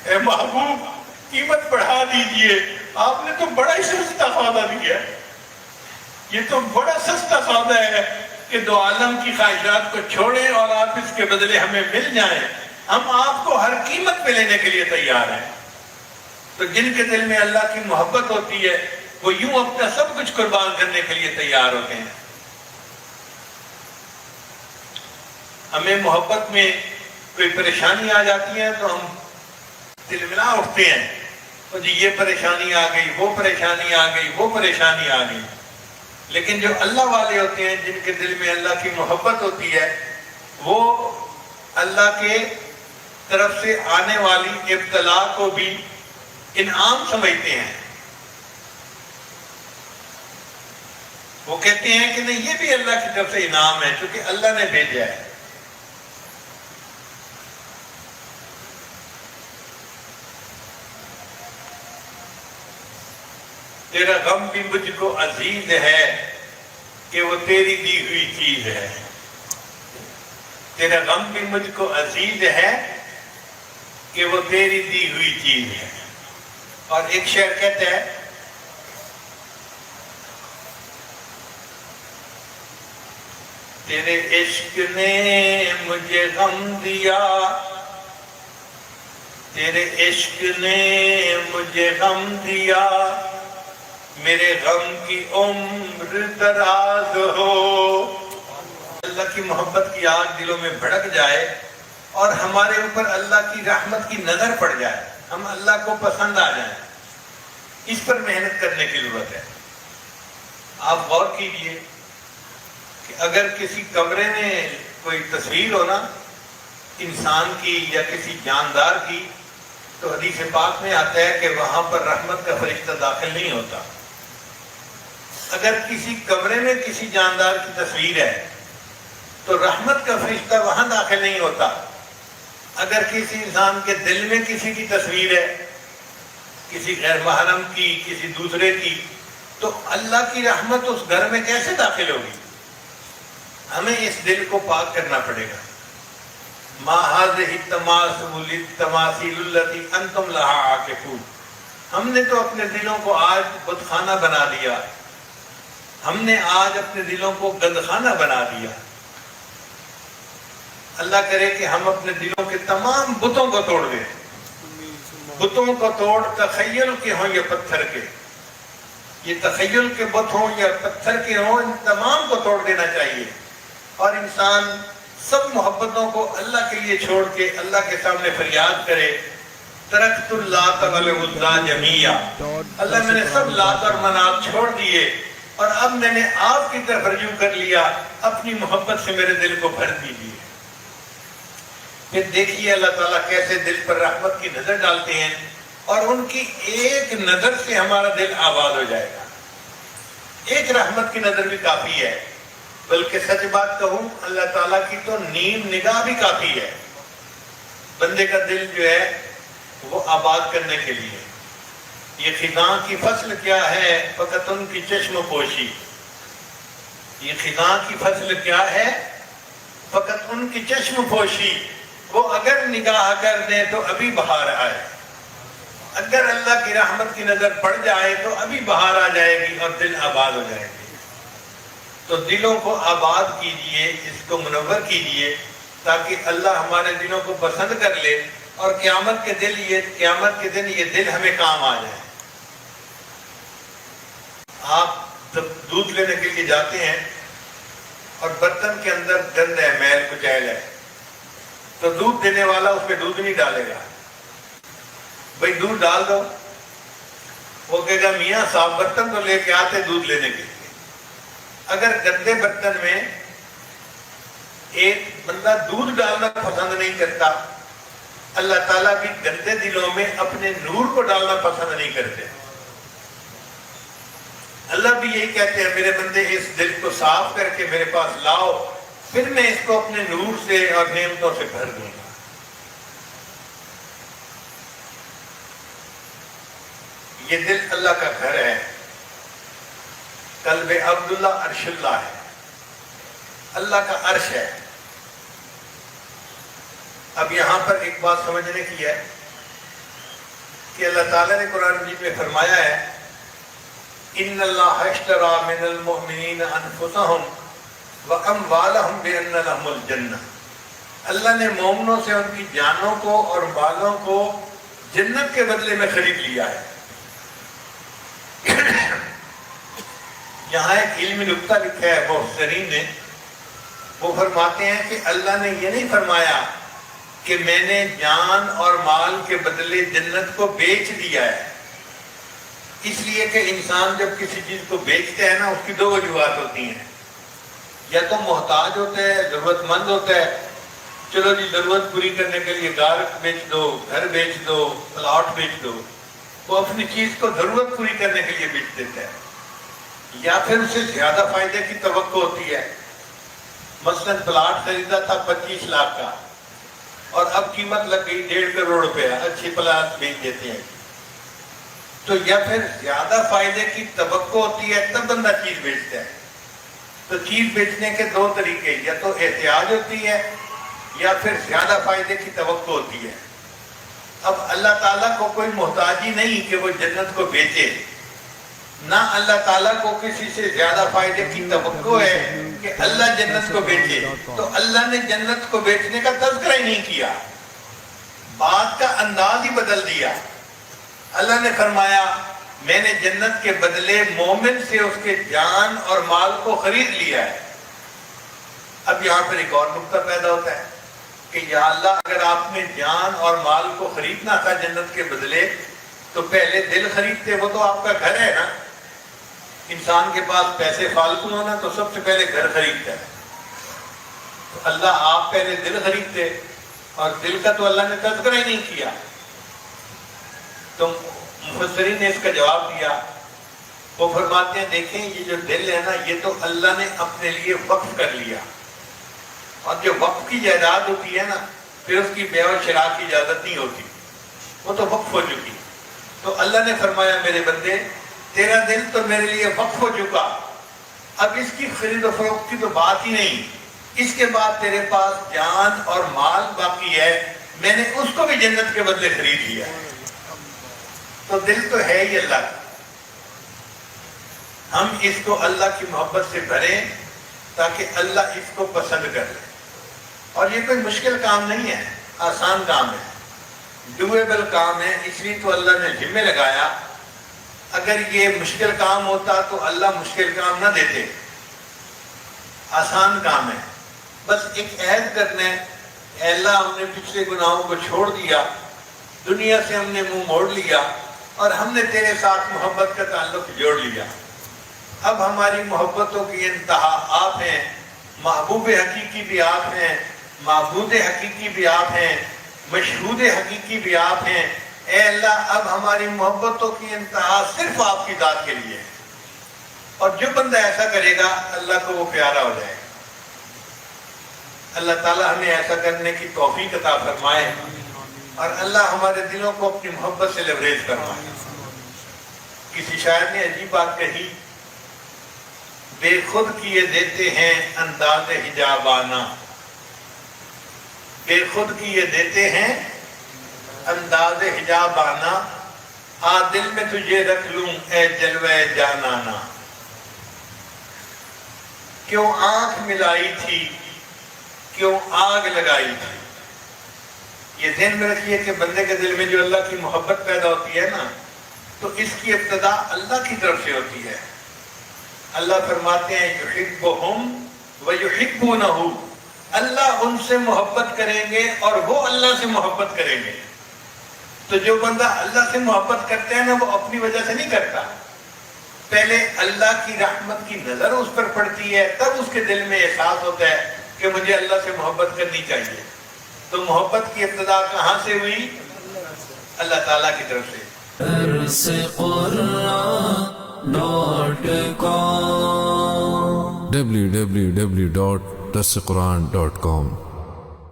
اے محبوب قیمت بڑھا دیجئے، آپ نے تو بڑا ہی سستا سودا دیا ہے، یہ تو بڑا سستا سودا ہے کہ دو عالم کی خواہشات کو چھوڑیں اور آپ اس کے بدلے ہمیں مل جائیں، ہم آپ کو ہر قیمت پہ لینے کے لیے تیار ہیں۔ تو جن کے دل میں اللہ کی محبت ہوتی ہے وہ یوں اپنا سب کچھ قربان کرنے کے لیے تیار ہوتے ہیں۔ ہمیں محبت میں کوئی پریشانی آ جاتی ہے تو ہم تلملا اٹھتے ہیں، تو جی یہ پریشانی آ گئی، وہ پریشانی آ گئی، وہ پریشانی آ گئی۔ لیکن جو اللہ والے ہوتے ہیں، جن کے دل میں اللہ کی محبت ہوتی ہے، وہ اللہ کے طرف سے آنے والی ابتلا کو بھی انعام سمجھتے ہیں۔ وہ کہتے ہیں کہ نہیں، یہ بھی اللہ کی طرف سے انعام ہے کیونکہ اللہ نے بھیجا ہے۔ تیرا غم بھی مجھ کو عزیز ہے کہ وہ تیری دی ہوئی چیز ہے، تیرا غم بھی مجھ کو عزیز ہے کہ وہ تیری دی ہوئی چیز ہے۔ اور ایک شعر کہتا ہے، تیرے عشق نے مجھے غم دیا، تیرے عشق نے مجھے غم دیا، میرے غم کی عمر دراز ہو۔ اللہ کی محبت کی آگ دلوں میں بھڑک جائے اور ہمارے اوپر اللہ کی رحمت کی نظر پڑ جائے، ہم اللہ کو پسند آ جائیں، اس پر محنت کرنے کی ضرورت ہے۔ آپ غور کیجئے کہ اگر کسی کمرے میں کوئی تصویر ہو نا انسان کی یا کسی جاندار کی، تو حدیث پاک میں آتا ہے کہ وہاں پر رحمت کا فرشتہ داخل نہیں ہوتا۔ اگر کسی کمرے میں کسی جاندار کی تصویر ہے تو رحمت کا فرشتہ وہاں داخل نہیں ہوتا۔ اگر کسی انسان کے دل میں کسی کی تصویر ہے، کسی غیر محرم کی، کسی دوسرے کی، تو اللہ کی رحمت اس گھر میں کیسے داخل ہوگی؟ ہمیں اس دل کو پاک کرنا پڑے گا۔ ما هذه التماثيل التماثيل التي انتم لها عاكفون۔ ہم نے تو اپنے دلوں کو آج بت خانہ بنا دیا، ہم نے آج اپنے دلوں کو گند خانہ بنا دیا۔ اللہ کرے کہ ہم اپنے دلوں کے تمام بتوں کو توڑ دیں، بتوں کو توڑ تخیل کے ہوں یا پتھر کے، یہ تخیل کے بت ہوں یا پتھر کے ہوں، ان تمام کو توڑ دینا چاہیے، اور انسان سب محبتوں کو اللہ کے لیے چھوڑ کے اللہ کے سامنے فریاد کرے، ترکت اللات والعزیٰ جمیعا، اللہ میں نے سب لات اور منات چھوڑ دیے اور اب میں نے آپ کی طرف رجوع کر لیا، اپنی محبت سے میرے دل کو بھر دیجیے۔ پھر دیکھیے اللہ تعالیٰ کیسے دل پر رحمت کی نظر ڈالتے ہیں، اور ان کی ایک نظر سے ہمارا دل آباد ہو جائے گا۔ ایک رحمت کی نظر بھی کافی ہے، بلکہ سچ بات کہوں اللہ تعالیٰ کی تو نیم نگاہ بھی کافی ہے بندے کا دل جو ہے وہ آباد کرنے کے لیے۔ یہ خزاں کی فصل کیا ہے فقط ان کی چشم پوشی، یہ خزاں کی فصل کیا ہے فقط ان کی چشم پوشی، وہ اگر نگاہ کر دیں تو ابھی بہار آئے، اگر اللہ کی رحمت کی نظر پڑ جائے تو ابھی بہار آ جائے گی اور دل آباد ہو جائے گی۔ تو دلوں کو آباد کیجئے، اس کو منور کیجئے تاکہ اللہ ہمارے دلوں کو پسند کر لے اور قیامت کے دن یہ دل ہمیں کام آ جائے۔ آپ جب دودھ لینے کے لیے جاتے ہیں اور برتن کے اندر گند ہے، میل کچیل ہے، تو دودھ دینے والا اس میں دودھ نہیں ڈالے گا، بھئی دودھ ڈال دو، وہ کہے گا میاں صاف برتن تو لے کے آتے دودھ لینے کے لیے۔ اگر گندے برتن میں ایک بندہ دودھ ڈالنا پسند نہیں کرتا، اللہ تعالیٰ بھی گندے دلوں میں اپنے نور کو ڈالنا پسند نہیں کرتے۔ اللہ بھی یہی کہتے ہیں میرے بندے اس دل کو صاف کر کے میرے پاس لاؤ، پھر میں اس کو اپنے نور سے اور نعمتوں سے بھر دوں گا۔ یہ دل اللہ کا گھر ہے، قلب عبداللہ عرش اللہ ہے، اللہ کا عرش ہے۔ اب یہاں پر ایک بات سمجھنے کی ہے کہ اللہ تعالیٰ نے قرآن مجید میں فرمایا ہے ان اللہ اشتری من المؤمنین انفسهم واموالهم بان لهم الجنہ، اللہ نے مومنوں سے ان کی جانوں کو اور مالوں کو جنت کے بدلے میں خرید لیا ہے۔ یہاں ایک علمی نکتہ لکھا ہے مفسرین نے، وہ فرماتے ہیں کہ اللہ نے یہ نہیں فرمایا کہ میں نے جان اور مال کے بدلے جنت کو بیچ دیا ہے، اس لیے کہ انسان جب کسی چیز کو بیچتا ہے نا، اس کی دو وجوہات ہوتی ہیں، یا تو محتاج ہوتا ہے، ضرورت مند ہوتا ہے، چلو جی ضرورت پوری کرنے کے لیے گار بیچ دو، گھر بیچ دو، پلاٹ بیچ دو، وہ اپنی چیز کو ضرورت پوری کرنے کے لیے بیچ دیتا ہے، یا پھر اسے زیادہ فائدے کی توقع ہوتی ہے، مثلا پلاٹ خریدا تھا 25 لاکھ کا اور اب قیمت لگ گئی 1.5 کروڑ روپے، اچھی پلاٹ بیچ دیتے ہیں، تو یا پھر زیادہ فائدے کی توقع ہوتی ہے تب بندہ چیز بیچتا ہے۔ تو چیز بیچنے کے دو طریقے، یا تو احتیاج ہوتی ہے یا پھر زیادہ فائدے کی توقع ہوتی ہے۔ اب اللہ تعالیٰ کو کوئی محتاجی نہیں کہ وہ جنت کو بیچے، نہ اللہ تعالیٰ کو کسی سے زیادہ فائدے کی توقع ہے کہ اللہ جنت کو بیچے، تو اللہ نے جنت کو بیچنے کا تذکرہ ہی نہیں کیا، بات کا انداز ہی بدل دیا۔ اللہ نے فرمایا میں نے جنت کے بدلے مومن سے اس کے جان اور مال کو خرید لیا ہے۔ اب یہاں پر ایک اور نقطہ پیدا ہوتا ہے کہ یا اللہ اگر آپ نے جان اور مال کو خریدنا تھا جنت کے بدلے تو پہلے دل خریدتے، وہ تو آپ کا گھر ہے نا، انسان کے پاس پیسے فالتو ہونا تو سب سے پہلے گھر خریدتا ہے، تو اللہ آپ پہلے دل خریدتے، اور دل کا تو اللہ نے تذکرہ ہی نہیں کیا۔ تو مفسرین نے اس کا جواب دیا، وہ فرماتے ہیں دیکھیں یہ جو دل ہے نا، یہ تو اللہ نے اپنے لیے وقف کر لیا، اور جو وقف کی جائیداد ہوتی ہے نا، پھر اس کی بیع و شراء کی اجازت نہیں ہوتی، وہ تو وقف ہو چکی۔ تو اللہ نے فرمایا میرے بندے تیرا دل تو میرے لیے وقف ہو چکا، اب اس کی خرید و فروخت کی تو بات ہی نہیں، اس کے بعد تیرے پاس جان اور مال باقی ہے، میں نے اس کو بھی جنت کے بدلے خرید لیا۔ تو دل تو ہے ہی اللہ کا، ہم اس کو اللہ کی محبت سے بھریں تاکہ اللہ اس کو پسند کر لے۔ اور یہ کوئی مشکل کام نہیں ہے، آسان کام ہے، ڈویبل کام ہے، اس لیے تو اللہ نے ذمہ لگایا۔ اگر یہ مشکل کام ہوتا تو اللہ مشکل کام نہ دیتے، آسان کام ہے، بس ایک عہد کرنا ہے، اے اللہ ہم نے پچھلے گناہوں کو چھوڑ دیا، دنیا سے ہم نے منہ موڑ لیا، اور ہم نے تیرے ساتھ محبت کا تعلق جوڑ لیا، اب ہماری محبتوں کی انتہا آپ ہیں، محبوب حقیقی بھی آپ ہیں، معبود حقیقی بھی آپ ہیں، مشہود حقیقی بھی آپ ہیں، اے اللہ اب ہماری محبتوں کی انتہا صرف آپ کی ذات کے لیے ہے، اور جو بندہ ایسا کرے گا اللہ کو وہ پیارا ہو جائے گا۔ اللہ تعالیٰ ہمیں ایسا کرنے کی توفیق عطا فرمائے، اور اللہ ہمارے دلوں کو اپنی محبت سے لیوریج فرمائے۔ کسی شاعر نے عجیب بات کہی، بے خود کیے دیتے ہیں انداز حجابانہ، بے خود کیے دیتے ہیں انداز حجابانہ، آ دل میں تجھے رکھ لوں اے جلوہ جانانا، کیوں آنکھ ملائی تھی کیوں آگ لگائی تھی۔ یہ ذہن میں رکھیے کہ بندے کے دل میں جو اللہ کی محبت پیدا ہوتی ہے نا، تو اس کی ابتدا اللہ کی طرف سے ہوتی ہے۔ اللہ فرماتے ہیں یحبہم ویحبونہ، اللہ ان سے محبت کریں گے اور وہ اللہ سے محبت کریں گے۔ تو جو بندہ اللہ سے محبت کرتے ہیں نا، وہ اپنی وجہ سے نہیں کرتا، پہلے اللہ کی رحمت کی نظر اس پر پڑتی ہے، تب اس کے دل میں احساس ہوتا ہے کہ مجھے اللہ سے محبت کرنی چاہیے۔ تو محبت کی ابتدا کہاں سے ہوئی؟ اللہ تعالیٰ کی طرف سے۔ www.darsequran.com